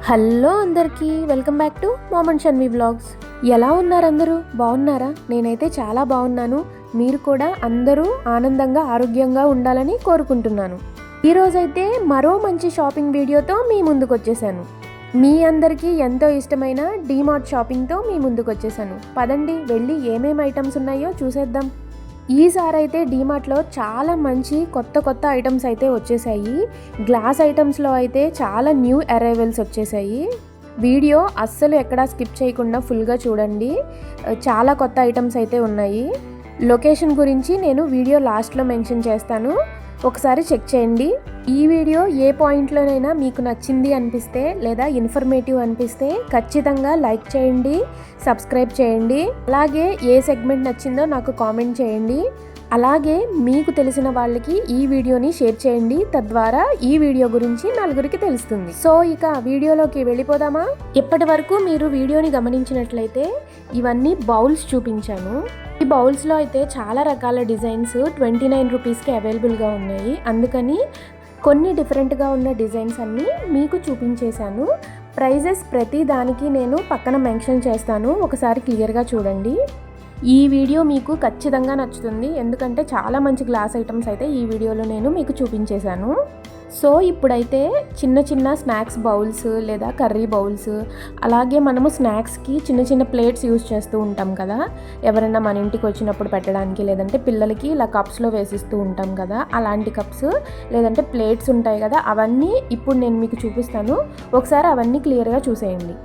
Hello అందరికీ welcome back to mom and Shanvi vlogs. ఎలా ఉన్నారు అందరూ? బాగున్నారా? నేనైతే చాలా బాగున్నాను. మీరు కూడా అందరూ ఆనందంగా ఆరోగ్యంగా ఉండాలని కోరుకుంటున్నాను. ఈరోజైతే మరో మంచి షాపింగ్ వీడియోతో మీ ముందుకు వచ్చేసాను. మీ అందరికీ ఎంతో ఇష్టమైన డీమార్ట్ షాపింగ్తో మీ ముందుకు వచ్చేసాను. పదండి వెళ్ళి ఏమేమి ఐటమ్స్ ఉన్నాయో చూసేద్దాం. ఈసారి అయితే డీమార్ట్లో చాలా మంచి కొత్త ఐటమ్స్ అయితే వచ్చేసాయి. గ్లాస్ ఐటమ్స్లో అయితే చాలా న్యూ అరైవల్స్ వచ్చేసాయి. వీడియో అస్సలు ఎక్కడా స్కిప్ చేయకుండా ఫుల్గా చూడండి. చాలా కొత్త ఐటమ్స్ అయితే ఉన్నాయి. లొకేషన్ గురించి నేను వీడియో లాస్ట్లో మెన్షన్ చేస్తాను, ఒకసారి చెక్ చేయండి. ఈ వీడియో ఏ పాయింట్లోనైనా మీకు నచ్చింది అనిపిస్తే లేదా ఇన్ఫర్మేటివ్ అనిపిస్తే ఖచ్చితంగా లైక్ చేయండి, సబ్స్క్రైబ్ చేయండి. అలాగే ఏ సెగ్మెంట్ నచ్చిందో నాకు కామెంట్ చేయండి. అలాగే మీకు తెలిసిన వాళ్ళకి ఈ వీడియోని షేర్ చేయండి, తద్వారా ఈ వీడియో గురించి నలుగురికి తెలుస్తుంది. సో ఇక వీడియోలోకి వెళ్ళిపోదామా? ఇప్పటి వరకు మీరు వీడియోని గమనించినట్లయితే ఇవన్నీ బౌల్స్ చూపించాను. ఈ బౌల్స్లో అయితే చాలా రకాల డిజైన్స్ 29 రూపీస్కి అవైలబుల్గా ఉన్నాయి. అందుకని కొన్ని డిఫరెంట్గా ఉన్న డిజైన్స్ అన్నీ మీకు చూపించేశాను. ప్రైజెస్ ప్రతి దానికి నేను పక్కన మెన్షన్ చేస్తాను, ఒకసారి క్లియర్గా చూడండి. ఈ వీడియో మీకు ఖచ్చితంగా నచ్చుతుంది, ఎందుకంటే చాలా మంచి గ్లాస్ ఐటమ్స్ అయితే ఈ వీడియోలో నేను మీకు చూపించేశాను. సో ఇప్పుడైతే చిన్న స్నాక్స్ బౌల్స్ లేదా కర్రీ బౌల్స్, అలాగే మనము స్నాక్స్కి చిన్న ప్లేట్స్ యూస్ చేస్తూ ఉంటాం కదా, ఎవరైనా మన ఇంటికి వచ్చినప్పుడు పెట్టడానికి, లేదంటే పిల్లలకి ఇలా కప్స్లో వేసిస్తూ ఉంటాం కదా, అలాంటి కప్స్ లేదంటే ప్లేట్స్ ఉంటాయి కదా, అవన్నీ ఇప్పుడు నేను మీకు చూపిస్తాను. ఒకసారి అవన్నీ క్లియర్గా చూసేయండి.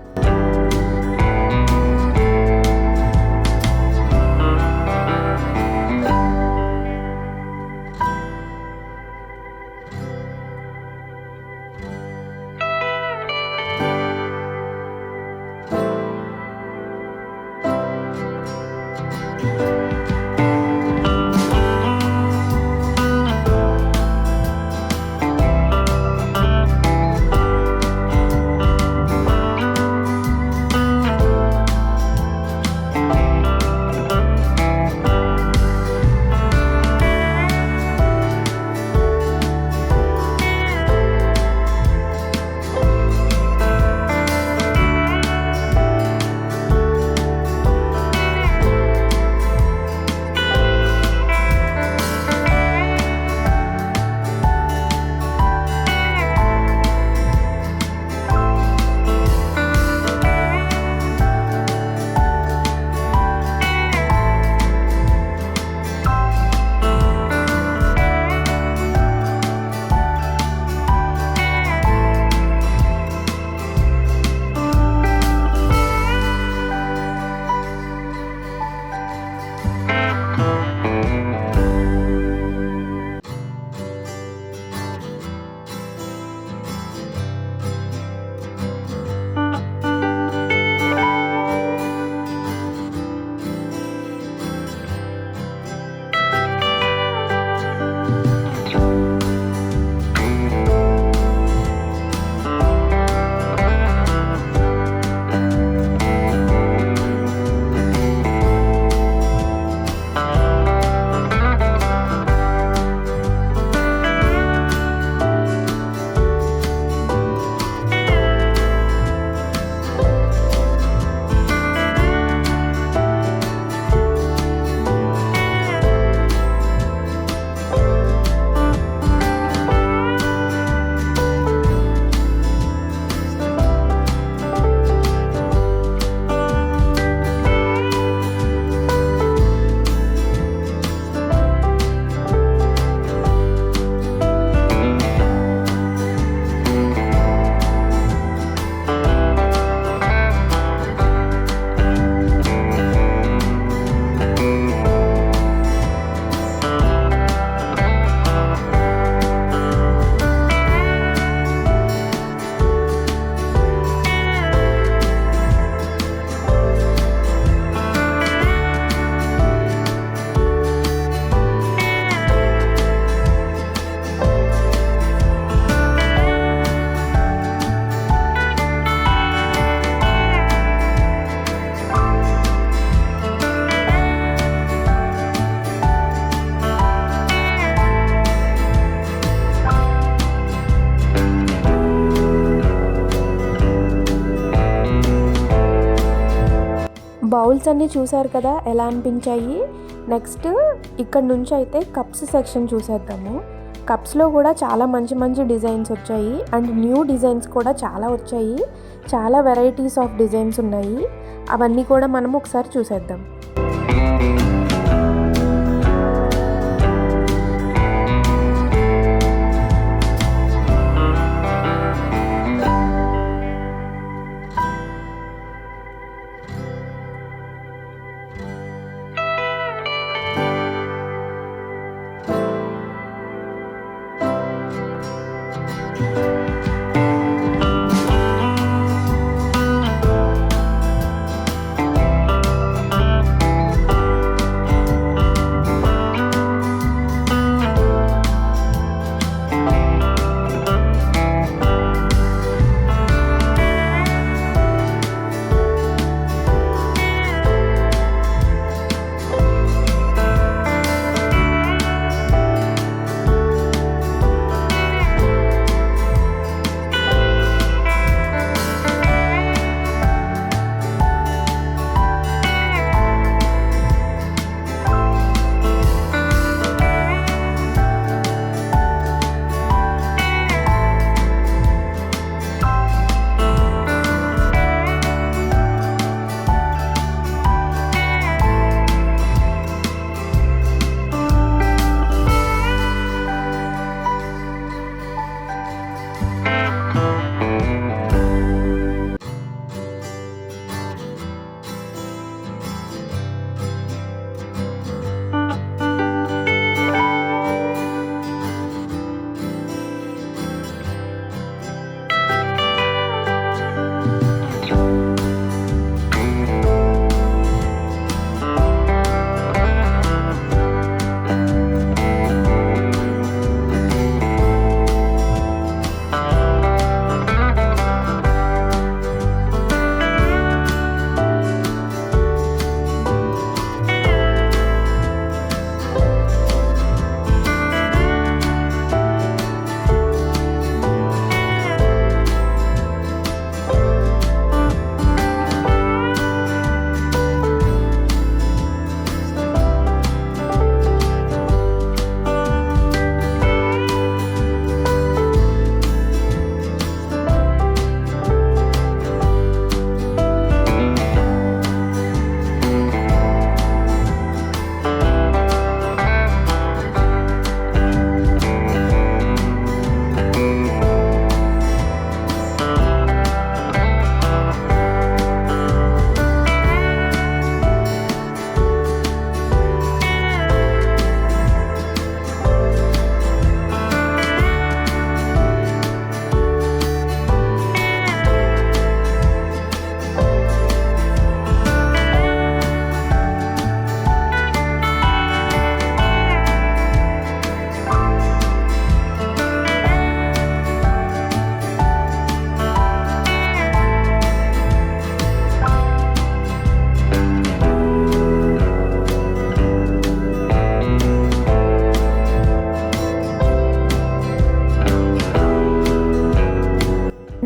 బౌల్స్ అన్నీ చూసారు కదా ఎలా అనిపించాయి. నెక్స్ట్ ఇక్కడ నుంచి అయితే కప్స్ సెక్షన్ చూసేద్దాము. కప్స్లో కూడా చాలా మంచి మంచి డిజైన్స్ వచ్చాయి అండ్ న్యూ డిజైన్స్ కూడా చాలా వచ్చాయి. చాలా వెరైటీస్ ఆఫ్ డిజైన్స్ ఉన్నాయి. అవన్నీ కూడా మనం ఒకసారి చూసేద్దాం.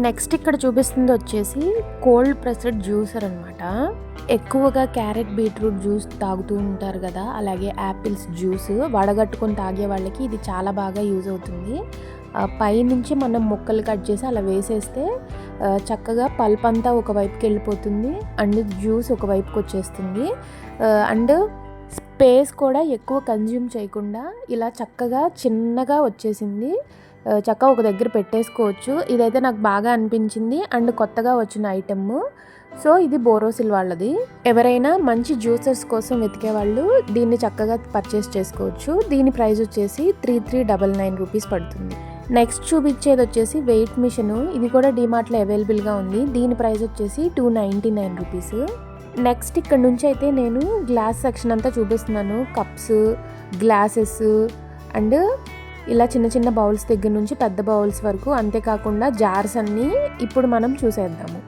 నెక్స్ట్ ఇక్కడ చూపిస్తుంది వచ్చేసి కోల్డ్ ప్రెస్డ్ జ్యూసర్ అనమాట. ఎక్కువగా క్యారెట్ బీట్రూట్ జ్యూస్ తాగుతూ ఉంటారు కదా, అలాగే యాపిల్స్ జ్యూస్ వడగట్టుకొని తాగే వాళ్ళకి ఇది చాలా బాగా యూజ్ అవుతుంది. పైనుంచి మనం ముక్కలు కట్ చేసి అలా వేసేస్తే చక్కగా పల్ప్ అంతా ఒకవైపుకి వెళ్ళిపోతుంది అండ్ జ్యూస్ ఒకవైపుకి వచ్చేస్తుంది. అండ్ స్పేస్ కూడా ఎక్కువ కన్జ్యూమ్ చేయకుండా ఇలా చక్కగా చిన్నగా వచ్చేసింది. చక్కగా ఒక దగ్గర పెట్టేసుకోవచ్చు. ఇదైతే నాకు బాగా అనిపించింది అండ్ కొత్తగా వచ్చిన ఐటమ్. సో ఇది బోరోసిల్ వాళ్ళది. ఎవరైనా మంచి జ్యూసర్స్ కోసం వెతికే వాళ్ళు దీన్ని చక్కగా పర్చేస్ చేసుకోవచ్చు. దీని ప్రైస్ వచ్చేసి 3399 రూపీస్ పడుతుంది. నెక్స్ట్ చూపించేది వచ్చేసి వెయిట్ మిషన్. ఇది కూడా డిమార్ట్లో అవైలబుల్గా ఉంది. దీని ప్రైస్ వచ్చేసి 299 రూపీస్. నెక్స్ట్ ఇక్కడ నుంచి అయితే నేను గ్లాస్ సెక్షన్ అంతా చూపిస్తున్నాను. కప్స్, గ్లాసెస్ అండ్ ఇలా చిన్న చిన్న బౌల్స్ దగ్గర నుంచి పెద్ద బౌల్స్ వరకు, అంతేకాకుండా జార్స్ అన్నీ ఇప్పుడు మనం చూసేద్దాము.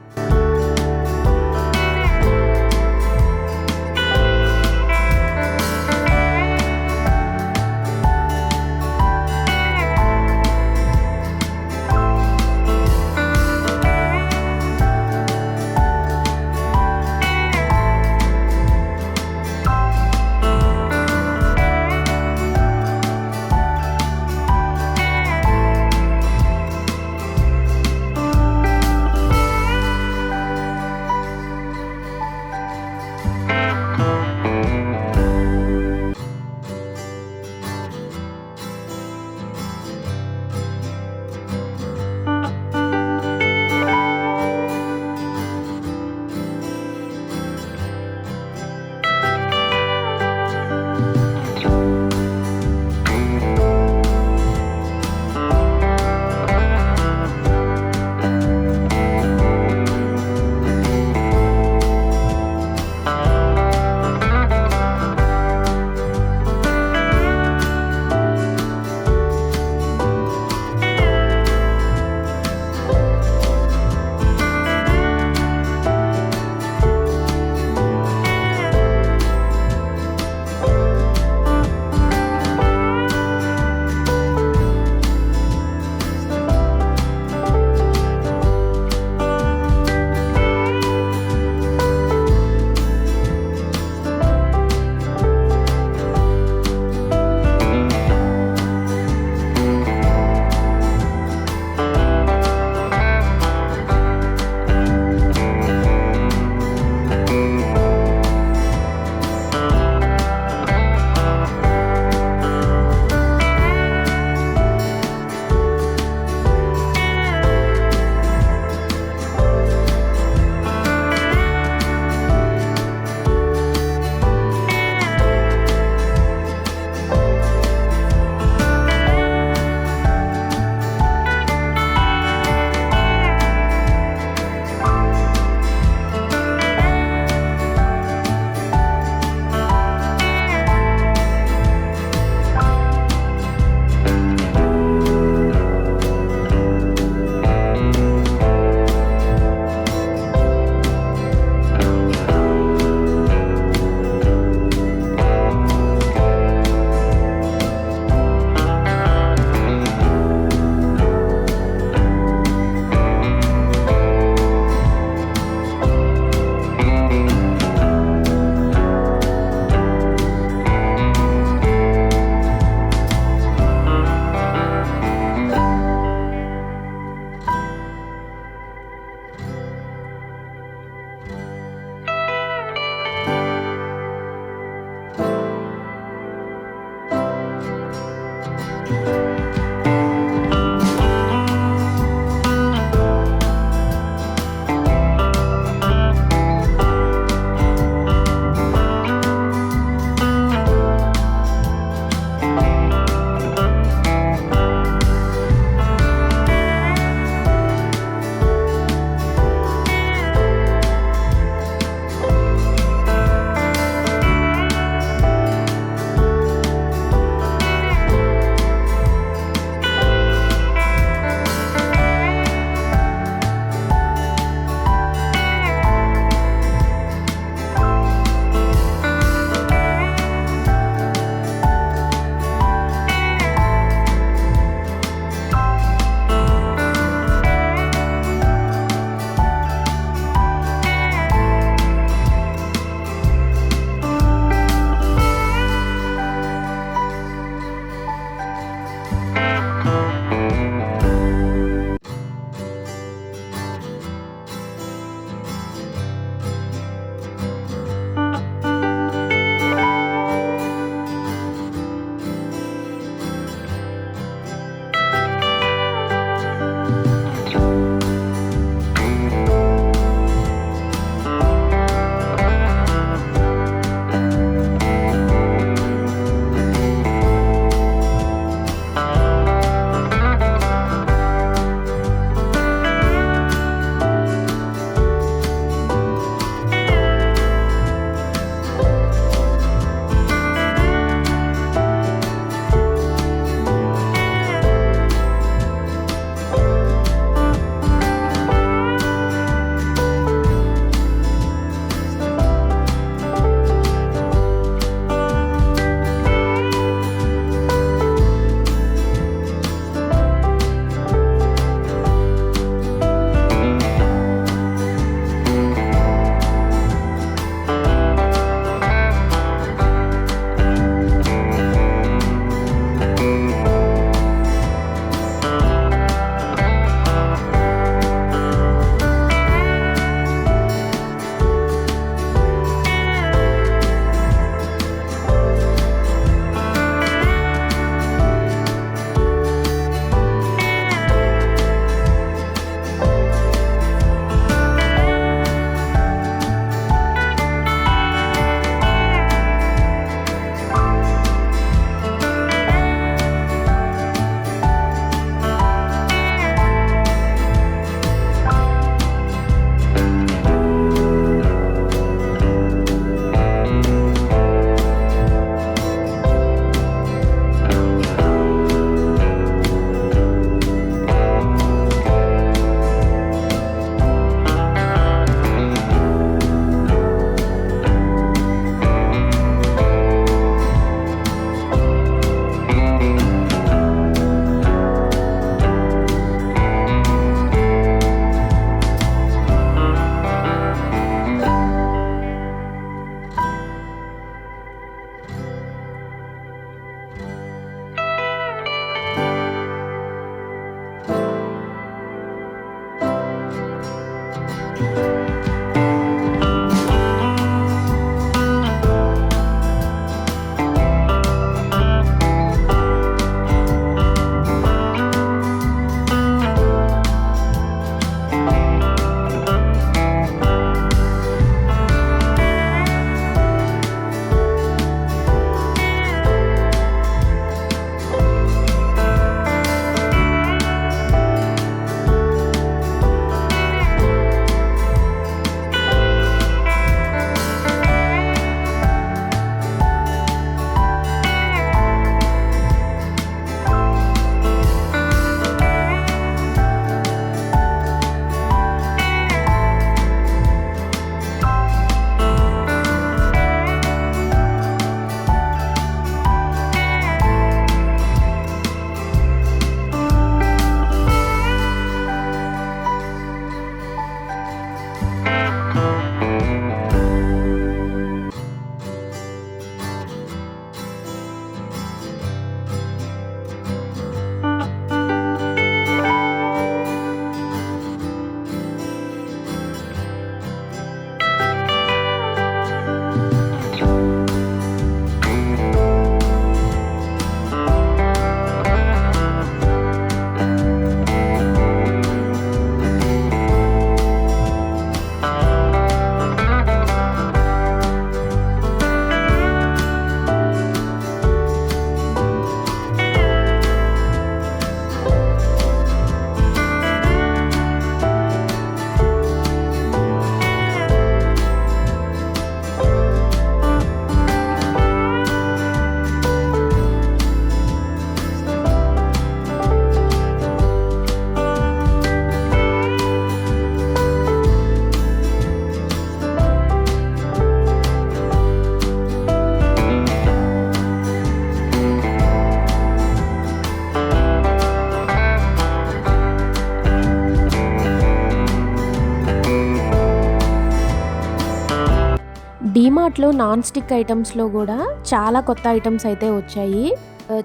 డీమార్ట్లో నాన్ స్టిక్ ఐటమ్స్లో కూడా చాలా కొత్త ఐటమ్స్ అయితే వచ్చాయి.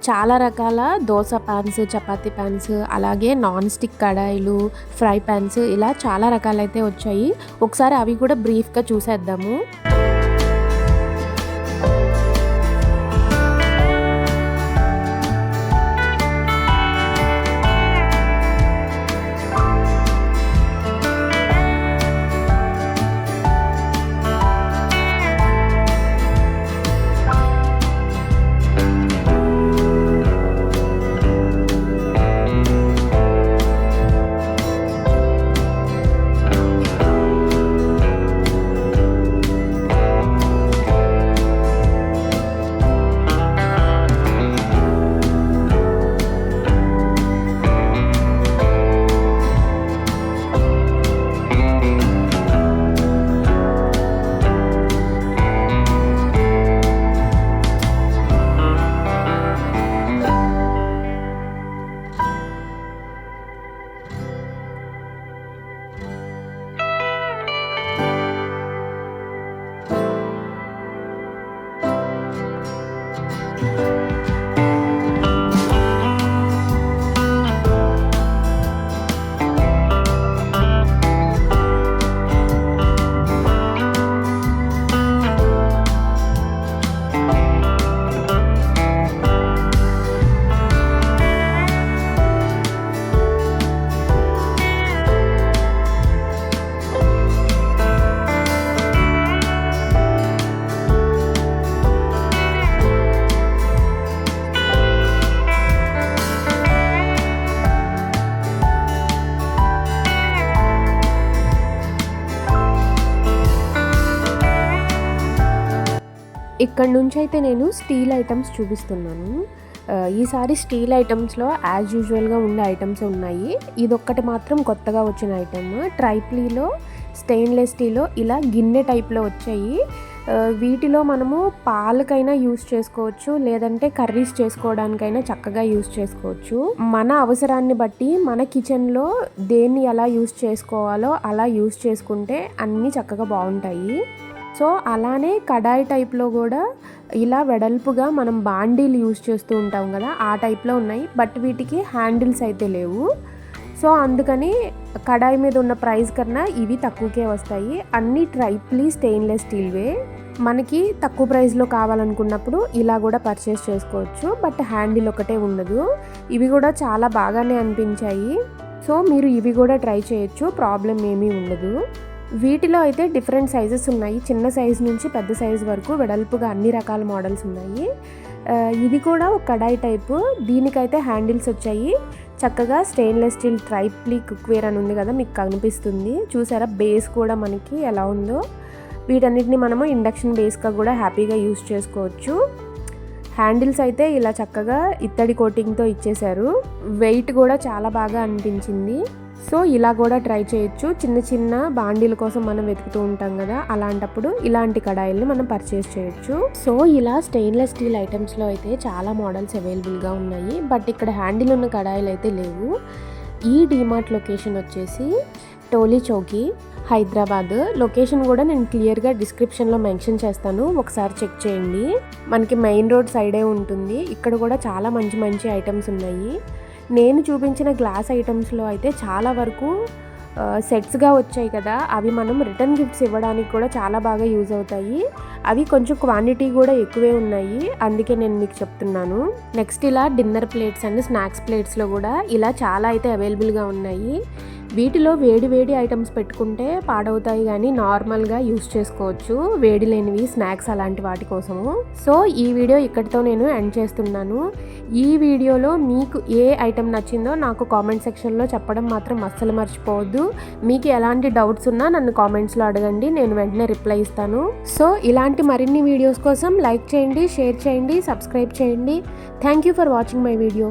చాలా రకాల దోశ ప్యాన్స్, చపాతీ ప్యాన్స్, అలాగే నాన్ స్టిక్ కడాయిలు, ఫ్రై ప్యాన్స్, ఇలా చాలా రకాలైతే వచ్చాయి. ఒకసారి అవి కూడా బ్రీఫ్గా చూసేద్దాము. ఇక్కడ నుంచి అయితే నేను స్టీల్ ఐటమ్స్ చూపిస్తున్నాను. ఈసారి స్టీల్ ఐటమ్స్లో యాజ్ యూజువల్గా ఉండే ఐటమ్స్ ఉన్నాయి. ఇదొక్కటి మాత్రం కొత్తగా వచ్చిన ఐటమ్. ట్రైప్లీలో స్టెయిన్లెస్ స్టీల్లో ఇలా గిన్నె టైప్లో వచ్చాయి. వీటిలో మనము పాలకైనా యూస్ చేసుకోవచ్చు, లేదంటే కర్రీస్ చేసుకోవడానికైనా చక్కగా యూస్ చేసుకోవచ్చు. మన అవసరాన్ని బట్టి మన కిచెన్లో దేన్ని ఎలా యూస్ చేసుకోవాలో అలా యూస్ చేసుకుంటే అన్నీ చక్కగా బాగుంటాయి. సో అలానే కడాయి టైప్లో కూడా ఇలా వెడల్పుగా మనం బాండీలు యూస్ చేస్తూ ఉంటాం కదా, ఆ టైప్లో ఉన్నాయి. బట్ వీటికి హ్యాండిల్స్ అయితే లేవు. సో అందుకని కడాయి మీద ఉన్న ప్రైస్ కన్నా ఇవి తక్కువకే వస్తాయి. అన్నీ ట్రైప్లీ స్టెయిన్లెస్ స్టీల్వే. మనకి తక్కువ ప్రైస్లో కావాలనుకున్నప్పుడు ఇలా కూడా పర్చేస్ చేసుకోవచ్చు. బట్ హ్యాండిల్ ఒకటే ఉండదు. ఇవి కూడా చాలా బాగానే అనిపించాయి. సో మీరు ఇవి కూడా ట్రై చేయొచ్చు, ప్రాబ్లం ఏమీ ఉండదు. వీటిలో అయితే డిఫరెంట్ సైజెస్ ఉన్నాయి. చిన్న సైజు నుంచి పెద్ద సైజు వరకు వెడల్పుగా అన్ని రకాల మోడల్స్ ఉన్నాయి. ఇది కూడా ఒక కడాయి టైపు. దీనికైతే హ్యాండిల్స్ వచ్చాయి. చక్కగా స్టెయిన్లెస్ స్టీల్ ట్రైప్లీ కుక్వేర్ అని ఉంది కదా, మీకు కనిపిస్తుంది చూసారా. బేస్ కూడా మనకి ఎలా ఉందో. వీటన్నిటిని మనము ఇండక్షన్ బేస్గా కూడా హ్యాపీగా యూస్ చేసుకోవచ్చు. హ్యాండిల్స్ అయితే ఇలా చక్కగా ఇత్తడి కోటింగ్తో ఇచ్చేశారు. వెయిట్ కూడా చాలా బాగా అనిపించింది. సో ఇలా కూడా ట్రై చేయొచ్చు. చిన్న చిన్న బాండీల కోసం మనం వెతుకుతూ ఉంటాం కదా, అలాంటప్పుడు ఇలాంటి కడాయిల్ని మనం పర్చేస్ చేయొచ్చు. సో ఇలా స్టెయిన్లెస్ స్టీల్ ఐటమ్స్లో అయితే చాలా మోడల్స్ అవైలబుల్గా ఉన్నాయి. బట్ ఇక్కడ హ్యాండిల్ ఉన్న కడాయిలు అయితే లేవు. ఈ డీమార్ట్ లొకేషన్ వచ్చేసి టోలీ చౌకీ, హైదరాబాద్. లొకేషన్ కూడా నేను క్లియర్గా డిస్క్రిప్షన్లో మెన్షన్ చేస్తాను, ఒకసారి చెక్ చేయండి. మనకి మెయిన్ రోడ్ సైడే ఉంటుంది. ఇక్కడ కూడా చాలా మంచి మంచి ఐటమ్స్ ఉన్నాయి. నేను చూపించిన గ్లాస్ ఐటమ్స్లో అయితే చాలా వరకు సెట్స్గా వచ్చాయి కదా, అవి మనం రిటర్న్ గిఫ్ట్స్ ఇవ్వడానికి కూడా చాలా బాగా యూజ్ అవుతాయి. అవి కొంచెం క్వాంటిటీ కూడా ఎక్కువే ఉన్నాయి, అందుకే నేను మీకు చెప్తున్నాను. నెక్స్ట్ ఇలా డిన్నర్ ప్లేట్స్ అండ్ స్నాక్స్ ప్లేట్స్లో కూడా ఇలా చాలా అయితే అవైలబుల్గా ఉన్నాయి. వీటిలో వేడి వేడి ఐటమ్స్ పెట్టుకుంటే పాడవుతాయి, కానీ నార్మల్గా యూస్ చేసుకోవచ్చు, వేడి లేనివి స్నాక్స్ అలాంటి వాటి కోసము. సో ఈ వీడియో ఇక్కడితో నేను ఎండ్ చేస్తున్నాను. ఈ వీడియోలో మీకు ఏ ఐటమ్ నచ్చిందో నాకు కామెంట్ సెక్షన్లో చెప్పడం మాత్రం అస్సలు మర్చిపోవద్దు. మీకు ఎలాంటి డౌట్స్ ఉన్నా నన్ను కామెంట్స్లో అడగండి, నేను వెంటనే రిప్లై ఇస్తాను. సో ఇలాంటి మరిన్ని వీడియోస్ కోసం లైక్ చేయండి, షేర్ చేయండి, సబ్స్క్రైబ్ చేయండి. Thank you for watching my video.